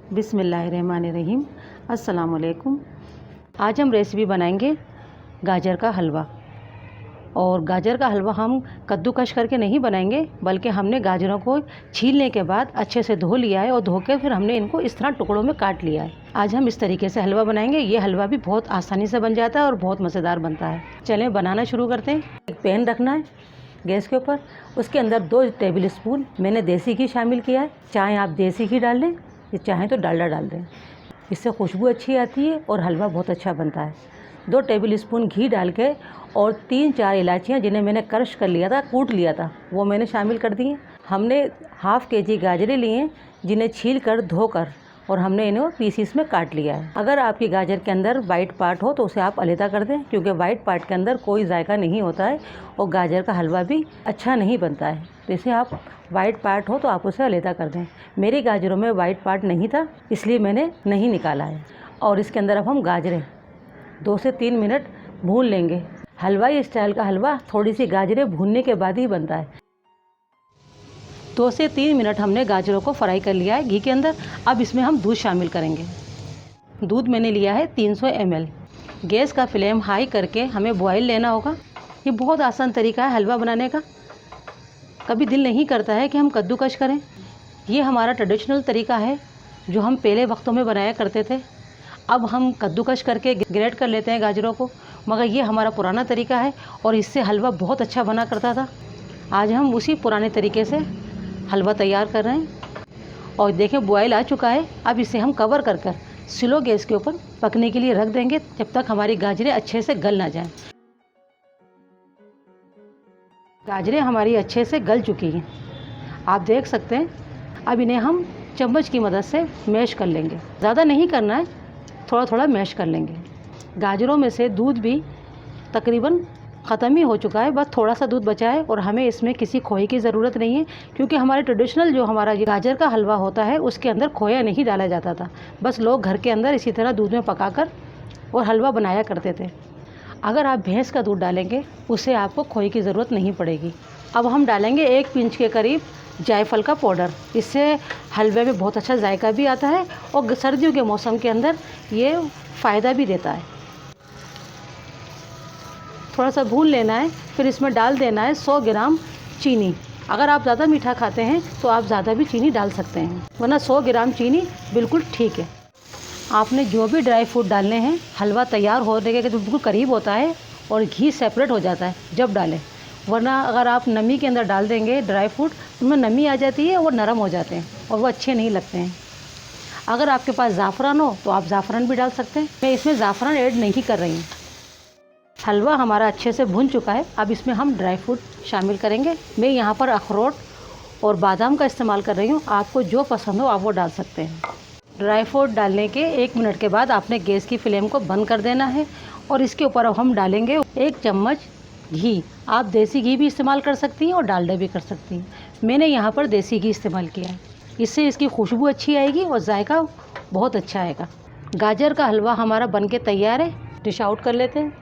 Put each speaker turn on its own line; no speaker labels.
बिस्मिल्लाहिर्रहमानिर्रहीम। अस्सलाम वालेकुम। आज हम रेसिपी बनाएंगे गाजर का हलवा। और गाजर का हलवा हम कद्दूकस करके नहीं बनाएंगे, बल्कि हमने गाजरों को छीलने के बाद अच्छे से धो लिया है और धो के फिर हमने इनको इस तरह टुकड़ों में काट लिया है। आज हम इस तरीके से हलवा बनाएंगे। ये हलवा भी बहुत आसानी से बन जाता है और बहुत मज़ेदार बनता है। चलें बनाना शुरू करते हैं। एक पैन रखना है गैस के ऊपर, उसके अंदर 2 टेबल स्पून मैंने देसी घी शामिल किया है। चाहे आप देसी घी डाल लें, चाहें तो डालडा डाल दें, इससे खुशबू अच्छी आती है और हलवा बहुत अच्छा बनता है। 2 टेबल स्पून घी डाल के और 3-4 इलायचियाँ जिन्हें मैंने क्रश कर लिया था, कूट लिया था, वो मैंने शामिल कर दी हैं। हमने हाफ़ केजी गाजरें ली हैं जिन्हें छील कर धोकर और हमने इन्हें पीसीस में काट लिया है। अगर आपकी गाजर के अंदर वाइट पार्ट हो तो उसे आप अलहदा कर दें, क्योंकि वाइट पार्ट के अंदर कोई जायका नहीं होता है और गाजर का हलवा भी अच्छा नहीं बनता है। तो इसे आप वाइट पार्ट हो तो आप उसे अलहदा कर दें। मेरी गाजरों में वाइट पार्ट नहीं था, इसलिए मैंने नहीं निकाला है। और इसके अंदर अब हम गाजरें 2 से 3 मिनट भून लेंगे। हलवाई स्टाइल का हलवा थोड़ी सी गाजरें भूनने के बाद ही बनता है। 2 से 3 मिनट हमने गाजरों को फ्राई कर लिया है घी के अंदर। अब इसमें हम दूध शामिल करेंगे। दूध मैंने लिया है 300 ml। गैस का फ्लेम हाई करके हमें बॉयल लेना होगा। ये बहुत आसान तरीका है हलवा बनाने का। कभी दिल नहीं करता है कि हम कद्दूकस करें। ये हमारा ट्रेडिशनल तरीका है जो हम पहले वक्तों में बनाया करते थे। अब हम कद्दूकस करके ग्रेट कर लेते हैं गाजरों को, मगर ये हमारा पुराना तरीका है और इससे हलवा बहुत अच्छा बना करता था। आज हम उसी पुराने तरीके से हलवा तैयार कर रहे हैं। और देखें बॉयल आ चुका है। अब इसे हम कवर कर स्लो गैस के ऊपर पकने के लिए रख देंगे, जब तक हमारी गाजरें अच्छे से गल ना जाएं। गाजरें हमारी अच्छे से गल चुकी हैं, आप देख सकते हैं। अब इन्हें हम चम्मच की मदद से मैश कर लेंगे। ज़्यादा नहीं करना है, थोड़ा थोड़ा मैश कर लेंगे। गाजरों में से दूध भी तकरीबन ख़त्म ही हो चुका है, बस थोड़ा सा दूध बचा है। और हमें इसमें किसी खोए की ज़रूरत नहीं है, क्योंकि हमारे ट्रेडिशनल जो हमारा गाजर का हलवा होता है उसके अंदर खोया नहीं डाला जाता था। बस लोग घर के अंदर इसी तरह दूध में पकाकर और हलवा बनाया करते थे। अगर आप भैंस का दूध डालेंगे उससे आपको खोए की ज़रूरत नहीं पड़ेगी। अब हम डालेंगे 1 पिंच के करीब जायफल का पाउडर। इससे हलवे में बहुत अच्छा जायका भी आता है और सर्दियों के मौसम के अंदर ये फ़ायदा भी देता है। थोड़ा सा भून लेना है, फिर इसमें डाल देना है 100 ग्राम चीनी। अगर आप ज़्यादा मीठा खाते हैं तो आप ज़्यादा भी चीनी डाल सकते हैं, वरना 100 ग्राम चीनी बिल्कुल ठीक है। आपने जो भी ड्राई फ्रूट डालने हैं, हलवा तैयार होने के बिल्कुल करीब होता है और घी सेपरेट हो जाता है जब डालें, वरना अगर आप नमी के अंदर डाल देंगे ड्राई फ्रूट, उनमें नमी आ जाती है, वो नरम हो जाते हैं और वो अच्छे नहीं लगते हैं। अगर आपके पास ज़ाफ़रान हो तो आप ज़ाफ़रान भी डाल सकते हैं। मैं इसमें ज़ाफ़रान ऐड नहीं कर रही हूँ। हलवा हमारा अच्छे से भुन चुका है। अब इसमें हम ड्राई फ्रूट शामिल करेंगे। मैं यहाँ पर अखरोट और बादाम का इस्तेमाल कर रही हूँ। आपको जो पसंद हो आप वो डाल सकते हैं। ड्राई फ्रूट डालने के 1 मिनट के बाद आपने गैस की फ्लेम को बंद कर देना है और इसके ऊपर अब हम डालेंगे 1 चम्मच घी। आप देसी घी भी इस्तेमाल कर सकती हैं और डालडा भी कर सकती हैं। मैंने यहाँ पर देसी घी इस्तेमाल किया है, इससे इसकी खुशबू अच्छी आएगी और जायका बहुत अच्छा आएगा। गाजर का हलवा हमारा बनके तैयार है। डिश आउट कर लेते हैं।